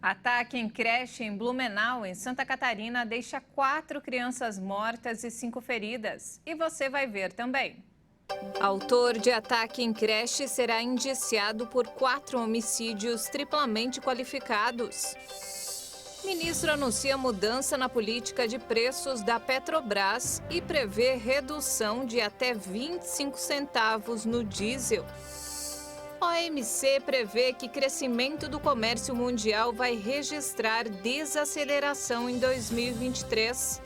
Ataque em creche em Blumenau, em Santa Catarina, deixa 4 crianças mortas e 5 feridas. E você vai ver também. Autor de ataque em creche será indiciado por 4 homicídios triplamente qualificados. Ministro anuncia mudança na política de preços da Petrobras e prevê redução de até 25 centavos no diesel. OMC prevê que crescimento do comércio mundial vai registrar desaceleração em 2023.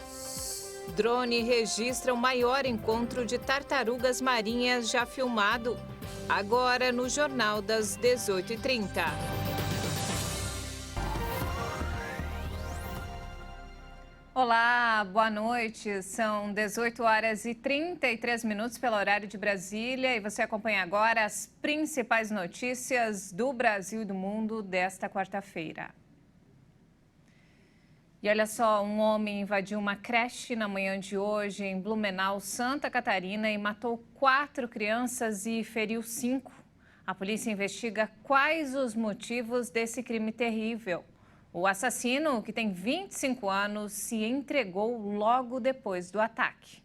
Drone registra o maior encontro de tartarugas marinhas já filmado. Agora no Jornal das 18h30. Olá, boa noite. São 18h33 pelo horário de Brasília e você acompanha agora as principais notícias do Brasil e do mundo desta quarta-feira. E olha só, um homem invadiu uma creche na manhã de hoje em Blumenau, Santa Catarina, e matou 4 crianças e feriu 5. A polícia investiga quais os motivos desse crime terrível. O assassino, que tem 25 anos, se entregou logo depois do ataque.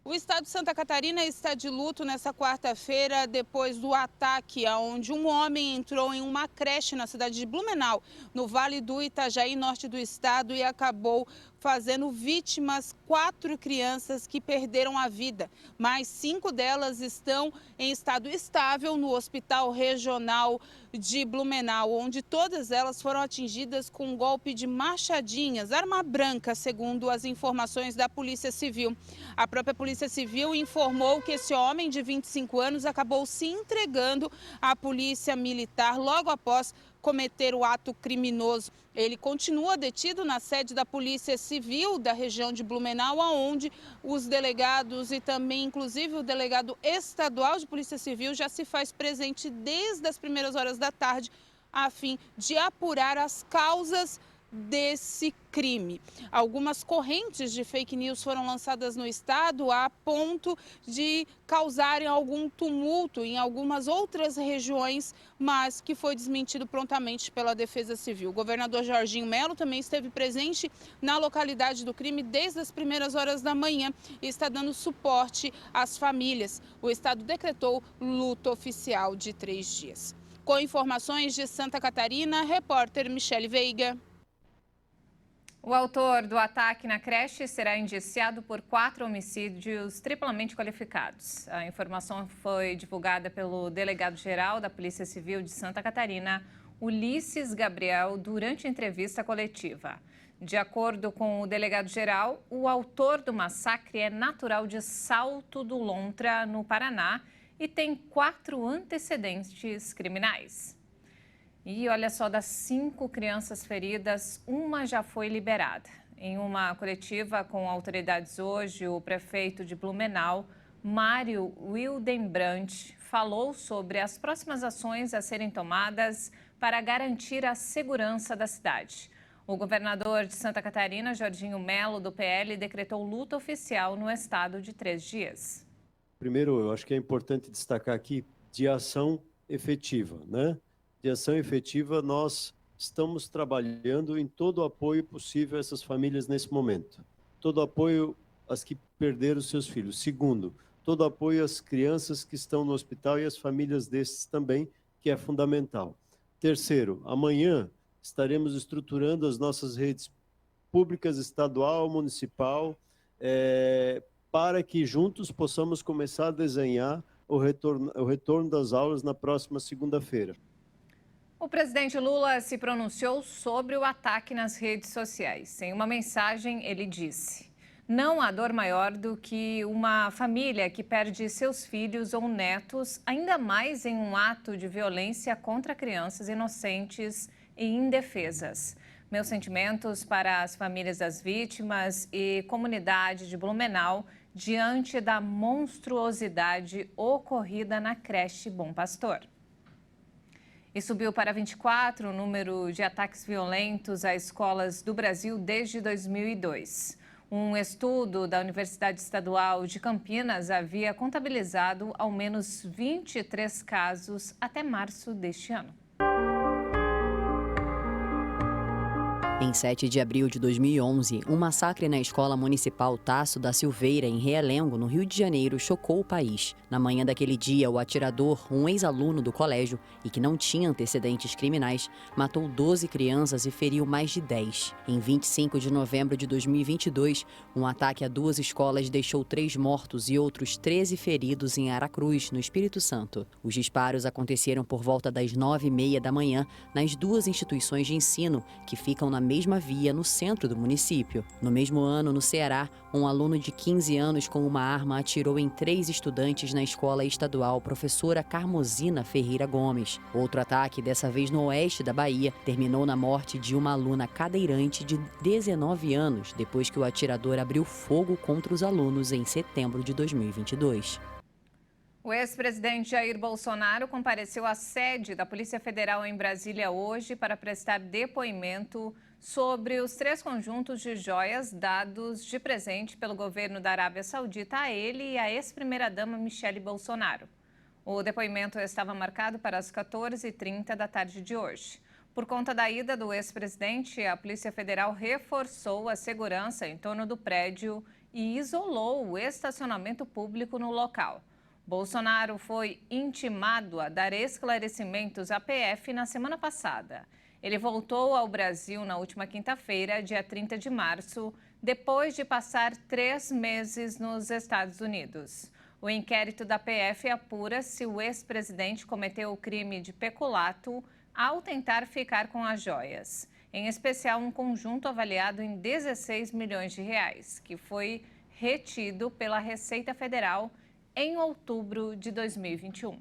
O estado de Santa Catarina está de luto nessa quarta-feira depois do ataque onde um homem entrou em uma creche na cidade de Blumenau, no Vale do Itajaí, norte do estado, e acabou fazendo vítimas 4 crianças que perderam a vida. Mais 5 delas estão em estado estável no Hospital Regional de Blumenau, onde todas elas foram atingidas com um golpe de machadinhas, arma branca, segundo as informações da Polícia Civil. A própria Polícia Civil informou que esse homem de 25 anos acabou se entregando à Polícia Militar logo após cometer o ato criminoso. Ele continua detido na sede da Polícia Civil da região de Blumenau, onde os delegados e também, inclusive, o delegado estadual de Polícia Civil já se faz presente desde as primeiras horas da tarde, a fim de apurar as causas desse crime. Algumas correntes de fake news foram lançadas no estado a ponto de causarem algum tumulto em algumas outras regiões, mas que foi desmentido prontamente pela Defesa Civil. O governador Jorginho Melo também esteve presente na localidade do crime desde as primeiras horas da manhã e está dando suporte às famílias. O estado decretou luto oficial de 3 dias. Com informações de Santa Catarina, repórter Michele Veiga. O autor do ataque na creche será indiciado por 4 homicídios triplamente qualificados. A informação foi divulgada pelo delegado-geral da Polícia Civil de Santa Catarina, Ulisses Gabriel, durante entrevista coletiva. De acordo com o delegado-geral, o autor do massacre é natural de Salto do Lontra, no Paraná, e tem 4 antecedentes criminais. E olha só, das 5 crianças feridas, uma já foi liberada. Em uma coletiva com autoridades hoje, o prefeito de Blumenau, Mário Wildenbrandt, falou sobre as próximas ações a serem tomadas para garantir a segurança da cidade. O governador de Santa Catarina, Jorginho Melo, do PL, decretou luto oficial no estado de 3 dias. Primeiro, eu acho que é importante destacar aqui de ação efetiva, né? De ação efetiva, nós estamos trabalhando em todo o apoio possível a essas famílias nesse momento. Todo o apoio às que perderam seus filhos. Segundo, todo o apoio às crianças que estão no hospital e às famílias desses também, que é fundamental. Terceiro, amanhã estaremos estruturando as nossas redes públicas, estadual, municipal, para que juntos possamos começar a desenhar o retorno das aulas na próxima segunda-feira. O presidente Lula se pronunciou sobre o ataque nas redes sociais. Em uma mensagem, ele disse: "Não há dor maior do que uma família que perde seus filhos ou netos, ainda mais em um ato de violência contra crianças inocentes e indefesas. Meus sentimentos para as famílias das vítimas e comunidade de Blumenau diante da monstruosidade ocorrida na creche Bom Pastor." E subiu para 24 o número de ataques violentos a escolas do Brasil desde 2002. Um estudo da Universidade Estadual de Campinas havia contabilizado ao menos 23 casos até março deste ano. Em 7 de abril de 2011, um massacre na Escola Municipal Tasso da Silveira, em Realengo, no Rio de Janeiro, chocou o país. Na manhã daquele dia, o atirador, um ex-aluno do colégio e que não tinha antecedentes criminais, matou 12 crianças e feriu mais de 10. Em 25 de novembro de 2022, um ataque a 2 escolas deixou 3 mortos e outros 13 feridos em Aracruz, no Espírito Santo. Os disparos aconteceram por volta das 9h30 da manhã nas 2 instituições de ensino que ficam na mesma via no centro do município. No mesmo ano, no Ceará, um aluno de 15 anos com uma arma atirou em 3 estudantes na escola estadual Professora Carmosina Ferreira Gomes. Outro ataque, dessa vez no oeste da Bahia, terminou na morte de uma aluna cadeirante de 19 anos, depois que o atirador abriu fogo contra os alunos em setembro de 2022. O ex-presidente Jair Bolsonaro compareceu à sede da Polícia Federal em Brasília hoje para prestar depoimento sobre os 3 conjuntos de joias dados de presente pelo governo da Arábia Saudita a ele e à ex-primeira-dama Michele Bolsonaro. O depoimento estava marcado para as 14h30 da tarde de hoje. Por conta da ida do ex-presidente, a Polícia Federal reforçou a segurança em torno do prédio e isolou o estacionamento público no local. Bolsonaro foi intimado a dar esclarecimentos à PF na semana passada. Ele voltou ao Brasil na última quinta-feira, dia 30 de março, depois de passar 3 meses nos Estados Unidos. O inquérito da PF apura se o ex-presidente cometeu o crime de peculato ao tentar ficar com as joias, em especial um conjunto avaliado em 16 milhões de reais, que foi retido pela Receita Federal em outubro de 2021.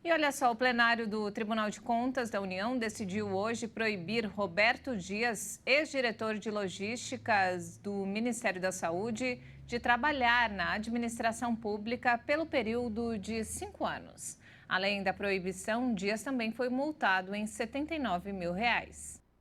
E olha só, o plenário do Tribunal de Contas da União decidiu hoje proibir Roberto Dias, ex-diretor de logísticas do Ministério da Saúde, de trabalhar na administração pública pelo período de 5 anos. Além da proibição, Dias também foi multado em R$ 79 mil.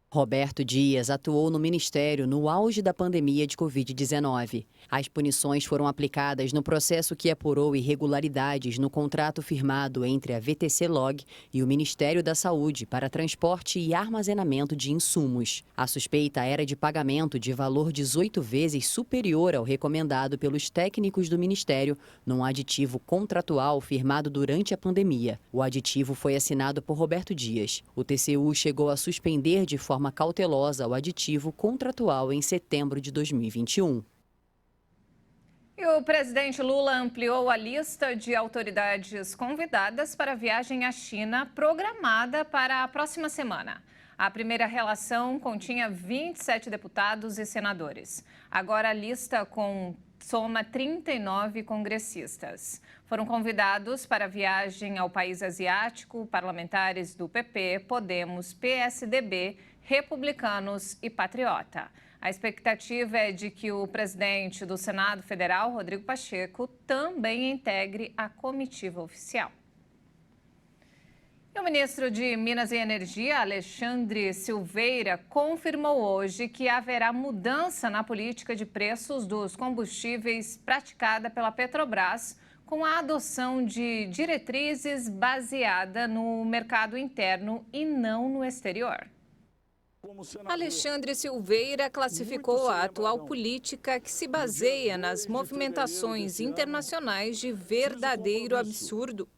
Roberto Dias atuou no Ministério no auge da pandemia de Covid-19. As punições foram aplicadas no processo que apurou irregularidades no contrato firmado entre a VTC Log e o Ministério da Saúde para transporte e armazenamento de insumos. A suspeita era de pagamento de valor 18 vezes superior ao recomendado pelos técnicos do Ministério num aditivo contratual firmado durante a pandemia. O aditivo foi assinado por Roberto Dias. O TCU chegou a suspender de forma cautelosa o aditivo contratual em setembro de 2021. E o presidente Lula ampliou a lista de autoridades convidadas para a viagem à China programada para a próxima semana. A primeira relação continha 27 deputados e senadores. Agora a lista soma 39 congressistas. Foram convidados para a viagem ao país asiático parlamentares do PP, Podemos, PSDB, Republicanos e Patriota. A expectativa é de que o presidente do Senado Federal, Rodrigo Pacheco, também integre a comitiva oficial. E o ministro de Minas e Energia, Alexandre Silveira, confirmou hoje que haverá mudança na política de preços dos combustíveis praticada pela Petrobras, com a adoção de diretrizes baseada no mercado interno e não no exterior. Alexandre Silveira classificou a atual política que se baseia nas movimentações internacionais de verdadeiro absurdo.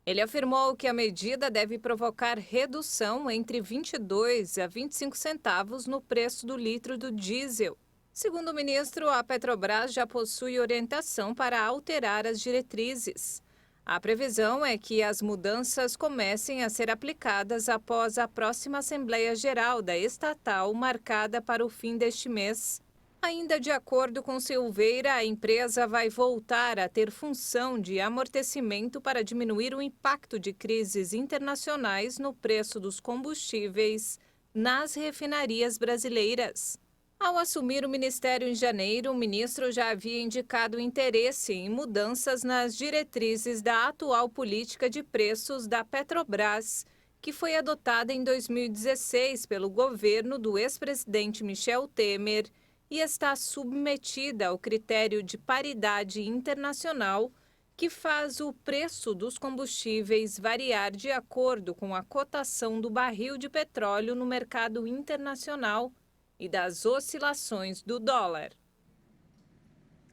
Ele afirmou que a medida deve provocar redução entre 22 a 25 centavos no preço do litro do diesel. Segundo o ministro, a Petrobras já possui orientação para alterar as diretrizes. A previsão é que as mudanças comecem a ser aplicadas após a próxima Assembleia Geral da estatal, marcada para o fim deste mês. Ainda de acordo com Silveira, a empresa vai voltar a ter função de amortecimento para diminuir o impacto de crises internacionais no preço dos combustíveis nas refinarias brasileiras. Ao assumir o ministério em janeiro, o ministro já havia indicado interesse em mudanças nas diretrizes da atual política de preços da Petrobras, que foi adotada em 2016 pelo governo do ex-presidente Michel Temer e está submetida ao critério de paridade internacional, que faz o preço dos combustíveis variar de acordo com a cotação do barril de petróleo no mercado internacional e das oscilações do dólar.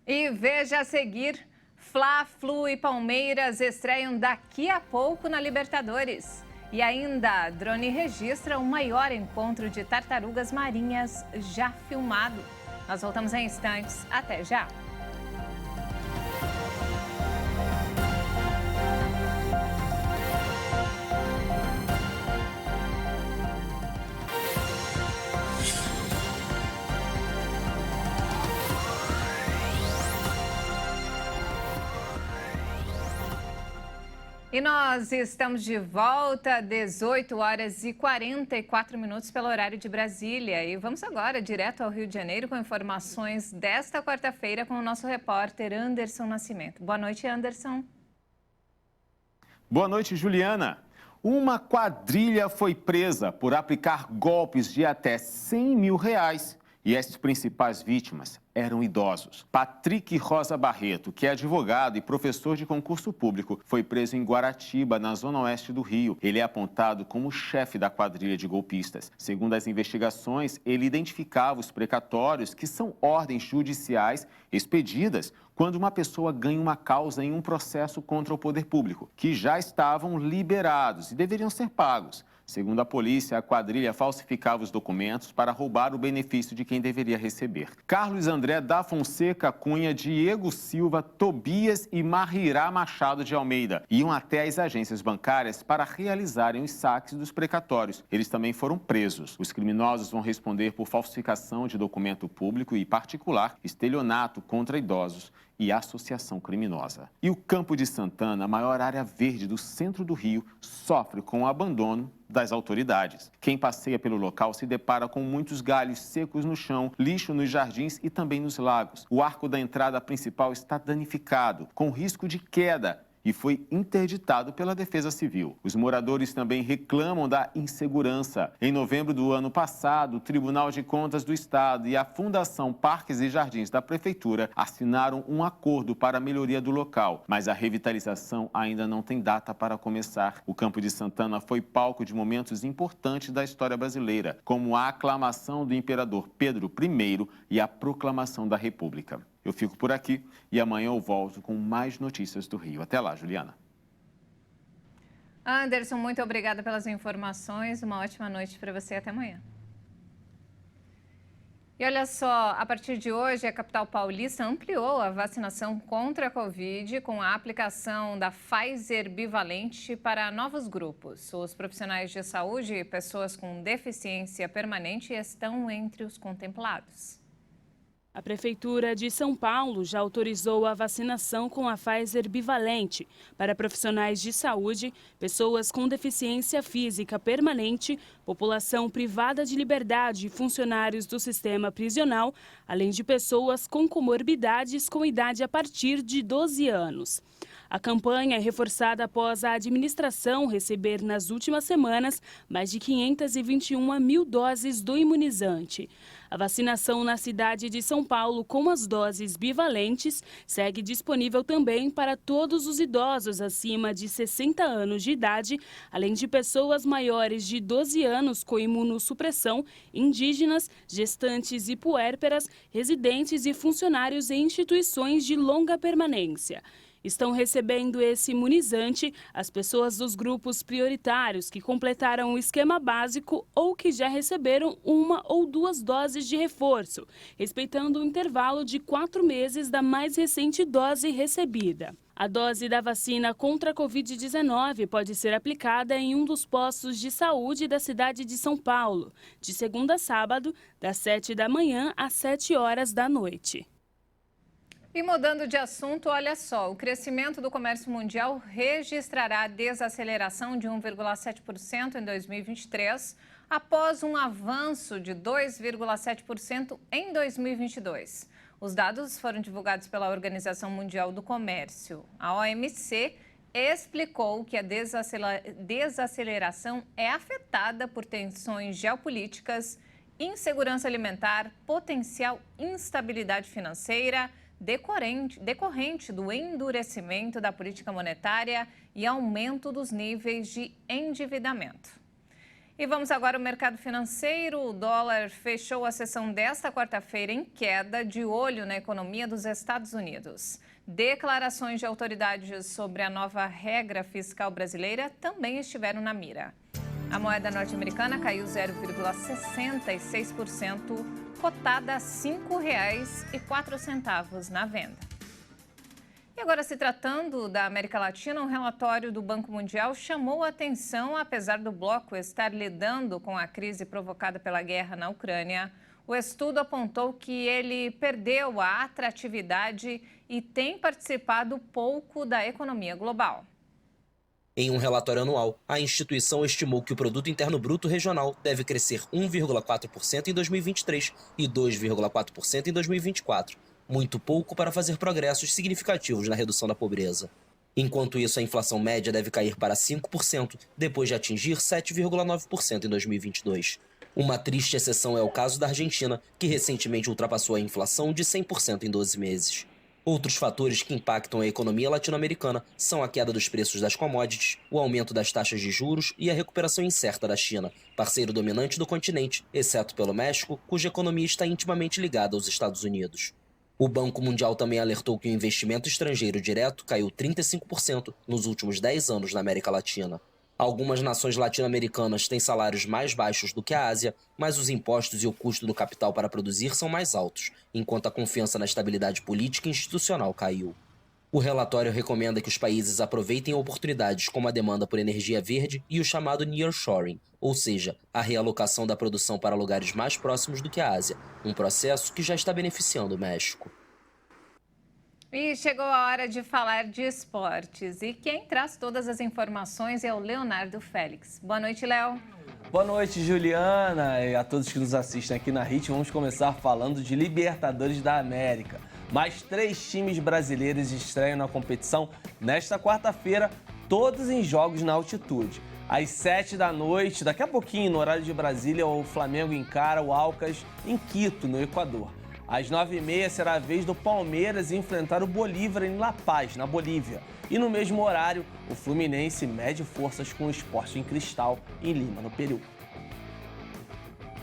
E veja a seguir, Fla-Flu e Palmeiras estreiam daqui a pouco na Libertadores. E ainda, drone registra o maior encontro de tartarugas marinhas já filmado. Nós voltamos em instantes. Até já! E nós estamos de volta, 18 horas e 44 minutos pelo horário de Brasília. E vamos agora direto ao Rio de Janeiro com informações desta quarta-feira com o nosso repórter Anderson Nascimento. Boa noite, Anderson. Boa noite, Juliana. Uma quadrilha foi presa por aplicar golpes de até R$100 mil. E as principais vítimas eram idosos. Patrick Rosa Barreto, que é advogado e professor de concurso público, foi preso em Guaratiba, na zona oeste do Rio. Ele é apontado como chefe da quadrilha de golpistas. Segundo as investigações, ele identificava os precatórios, que são ordens judiciais expedidas quando uma pessoa ganha uma causa em um processo contra o poder público, que já estavam liberados e deveriam ser pagos. Segundo a polícia, a quadrilha falsificava os documentos para roubar o benefício de quem deveria receber. Carlos André da Fonseca Cunha, Diego Silva, Tobias e Marirá Machado de Almeida iam até as agências bancárias para realizarem os saques dos precatórios. Eles também foram presos. Os criminosos vão responder por falsificação de documento público e particular, estelionato contra idosos e associação criminosa. E o Campo de Santana, a maior área verde do centro do Rio, sofre com o abandono das autoridades. Quem passeia pelo local se depara com muitos galhos secos no chão, lixo nos jardins e também nos lagos. O arco da entrada principal está danificado, com risco de queda, e foi interditado pela Defesa Civil. Os moradores também reclamam da insegurança. Em novembro do ano passado, o Tribunal de Contas do Estado e a Fundação Parques e Jardins da Prefeitura assinaram um acordo para a melhoria do local, mas a revitalização ainda não tem data para começar. O Campo de Santana foi palco de momentos importantes da história brasileira, como a aclamação do imperador Pedro I e a proclamação da República. Eu fico por aqui e amanhã eu volto com mais notícias do Rio. Até lá, Juliana. Anderson, muito obrigada pelas informações. Uma ótima noite para você. Até amanhã. E olha só, a partir de hoje, a capital paulista ampliou a vacinação contra a Covid com a aplicação da Pfizer bivalente para novos grupos. Os profissionais de saúde e pessoas com deficiência permanente estão entre os contemplados. A Prefeitura de São Paulo já autorizou a vacinação com a Pfizer bivalente para profissionais de saúde, pessoas com deficiência física permanente, população privada de liberdade e funcionários do sistema prisional, além de pessoas com comorbidades com idade a partir de 12 anos. A campanha é reforçada após a administração receber nas últimas semanas mais de 521 mil doses do imunizante. A vacinação na cidade de São Paulo com as doses bivalentes segue disponível também para todos os idosos acima de 60 anos de idade, além de pessoas maiores de 12 anos com imunossupressão, indígenas, gestantes e puérperas, residentes e funcionários em instituições de longa permanência. Estão recebendo esse imunizante as pessoas dos grupos prioritários que completaram o esquema básico ou que já receberam 1 ou 2 doses de reforço, respeitando o intervalo de 4 meses da mais recente dose recebida. A dose da vacina contra a Covid-19 pode ser aplicada em um dos postos de saúde da cidade de São Paulo, de segunda a sábado, das 7 da manhã às 7 horas da noite. E mudando de assunto, olha só, o crescimento do comércio mundial registrará desaceleração de 1,7% em 2023, após um avanço de 2,7% em 2022. Os dados foram divulgados pela Organização Mundial do Comércio. A OMC explicou que a desaceleração é afetada por tensões geopolíticas, insegurança alimentar, potencial instabilidade financeira, decorrente do endurecimento da política monetária e aumento dos níveis de endividamento. E vamos agora ao mercado financeiro. O dólar fechou a sessão desta quarta-feira em queda, de olho na economia dos Estados Unidos. Declarações de autoridades sobre a nova regra fiscal brasileira também estiveram na mira. A moeda norte-americana caiu 0,66%, cotada a R$ 5,04 na venda. E agora, se tratando da América Latina, um relatório do Banco Mundial chamou a atenção. Apesar do bloco estar lidando com a crise provocada pela guerra na Ucrânia, o estudo apontou que ele perdeu a atratividade e tem participado pouco da economia global. Em um relatório anual, a instituição estimou que o Produto Interno Bruto Regional deve crescer 1,4% em 2023 e 2,4% em 2024. Muito pouco para fazer progressos significativos na redução da pobreza. Enquanto isso, a inflação média deve cair para 5%, depois de atingir 7,9% em 2022. Uma triste exceção é o caso da Argentina, que recentemente ultrapassou a inflação de 100% em 12 meses. Outros fatores que impactam a economia latino-americana são a queda dos preços das commodities, o aumento das taxas de juros e a recuperação incerta da China, parceiro dominante do continente, exceto pelo México, cuja economia está intimamente ligada aos Estados Unidos. O Banco Mundial também alertou que o investimento estrangeiro direto caiu 35% nos últimos 10 anos na América Latina. Algumas nações latino-americanas têm salários mais baixos do que a Ásia, mas os impostos e o custo do capital para produzir são mais altos, enquanto a confiança na estabilidade política e institucional caiu. O relatório recomenda que os países aproveitem oportunidades como a demanda por energia verde e o chamado nearshoring, ou seja, a realocação da produção para lugares mais próximos do que a Ásia, um processo que já está beneficiando o México. E chegou a hora de falar de esportes. E quem traz todas as informações é o Leonardo Félix. Boa noite, Léo. Boa noite, Juliana, e a todos que nos assistem aqui na HIT. Vamos começar falando de Libertadores da América. Mais 3 times brasileiros estreiam na competição nesta quarta-feira, todos em jogos na altitude. Às 7 da noite, daqui a pouquinho, no horário de Brasília, o Flamengo encara o Alcas em Quito, no Equador. Às 9h30 será a vez do Palmeiras enfrentar o Bolívar em La Paz, na Bolívia. E no mesmo horário, o Fluminense mede forças com o Sporting Cristal, em Lima, no Peru.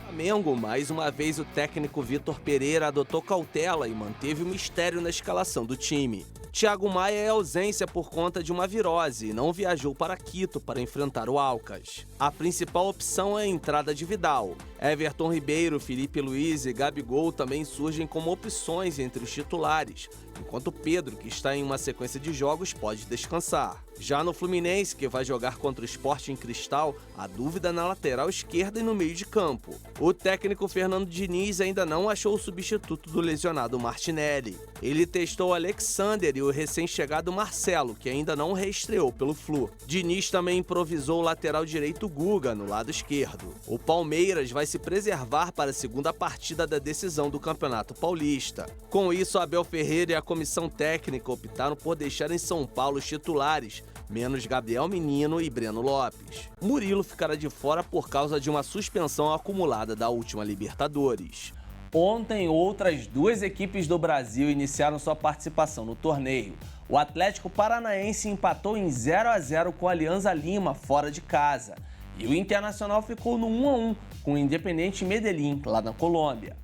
Flamengo, mais uma vez o técnico Vitor Pereira adotou cautela e manteve o mistério na escalação do time. Thiago Maia é ausência por conta de uma virose e não viajou para Quito para enfrentar o Alcas. A principal opção é a entrada de Vidal. Everton Ribeiro, Felipe Luiz e Gabigol também surgem como opções entre os titulares, enquanto Pedro, que está em uma sequência de jogos, pode descansar. Já no Fluminense, que vai jogar contra o Sporting Cristal, há dúvida na lateral esquerda e no meio de campo. O técnico Fernando Diniz ainda não achou o substituto do lesionado Martinelli. Ele testou Alexander e o recém-chegado Marcelo, que ainda não reestreou pelo Flu. Diniz também improvisou o lateral direito Guga no lado esquerdo. O Palmeiras vai se preservar para a segunda partida da decisão do Campeonato Paulista. Com isso, Abel Ferreira e a comissão técnica optaram por deixar em São Paulo os titulares, menos Gabriel Menino e Breno Lopes. Murilo ficará de fora por causa de uma suspensão acumulada da última Libertadores. Ontem, outras 2 equipes do Brasil iniciaram sua participação no torneio. O Atlético Paranaense empatou em 0-0 com a Alianza Lima, fora de casa. E o Internacional ficou no 1-1 com o Independiente Medellín, lá na Colômbia.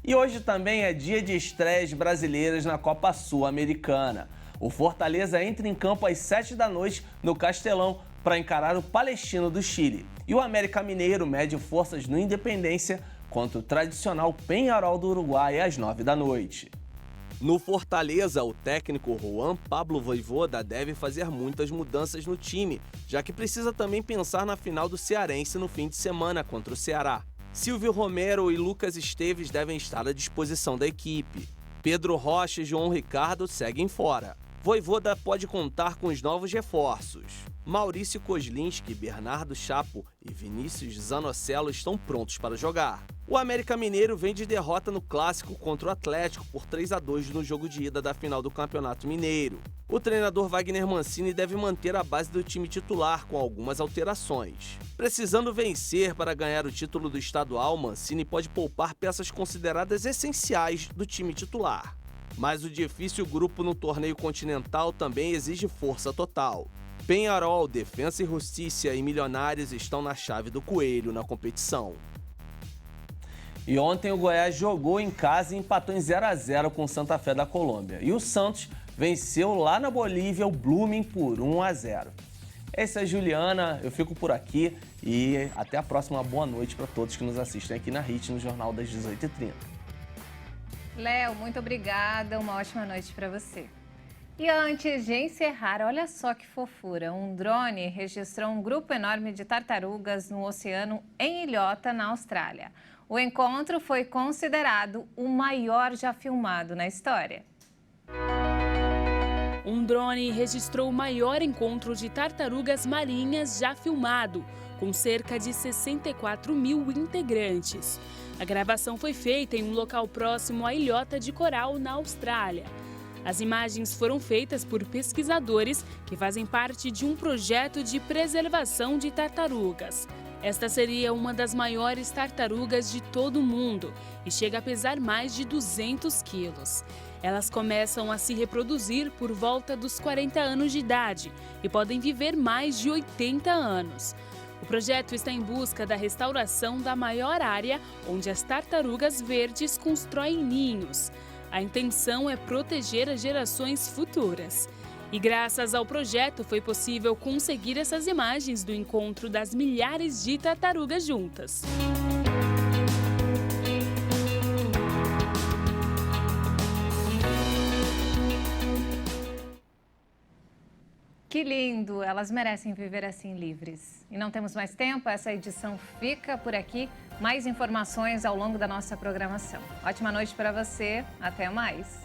E hoje também é dia de estreias brasileiras na Copa Sul-Americana. O Fortaleza entra em campo às 7 da noite no Castelão para encarar o Palestino do Chile. E o América Mineiro mede forças no Independência contra o tradicional Peñarol do Uruguai às 9 da noite. No Fortaleza, o técnico Juan Pablo Vojvoda deve fazer muitas mudanças no time, já que precisa também pensar na final do Cearense no fim de semana contra o Ceará. Silvio Romero e Lucas Esteves devem estar à disposição da equipe. Pedro Rocha e João Ricardo seguem fora. Vojvoda pode contar com os novos reforços. Maurício Kozlinski, Bernardo Chapo e Vinícius Zanocelo estão prontos para jogar. O América Mineiro vem de derrota no Clássico contra o Atlético por 3-2 no jogo de ida da final do Campeonato Mineiro. O treinador Wagner Mancini deve manter a base do time titular com algumas alterações. Precisando vencer para ganhar o título do estadual, Mancini pode poupar peças consideradas essenciais do time titular. Mas o difícil grupo no torneio continental também exige força total. Peñarol, Defensa e Justiça e Milionários estão na chave do coelho na competição. E ontem o Goiás jogou em casa e empatou em 0-0 com o Santa Fé da Colômbia. E o Santos venceu lá na Bolívia o Blooming por 1-0. Essa é a Juliana, eu fico por aqui e até a próxima. Boa noite para todos que nos assistem aqui na HIT no Jornal das 18h30. Léo, muito obrigada, uma ótima noite para você. E antes de encerrar, olha só que fofura, um drone registrou um grupo enorme de tartarugas no oceano em Ilhota, na Austrália. O encontro foi considerado o maior já filmado na história. Um drone registrou o maior encontro de tartarugas marinhas já filmado, com cerca de 64 mil integrantes. A gravação foi feita em um local próximo à Ilhota de Coral, na Austrália. As imagens foram feitas por pesquisadores que fazem parte de um projeto de preservação de tartarugas. Esta seria uma das maiores tartarugas de todo o mundo e chega a pesar mais de 200 quilos. Elas começam a se reproduzir por volta dos 40 anos de idade e podem viver mais de 80 anos. O projeto está em busca da restauração da maior área onde as tartarugas verdes constroem ninhos. A intenção é proteger as gerações futuras. E graças ao projeto foi possível conseguir essas imagens do encontro das milhares de tartarugas juntas. Que lindo! Elas merecem viver assim livres. E não temos mais tempo, essa edição fica por aqui. Mais informações ao longo da nossa programação. Ótima noite para você, até mais!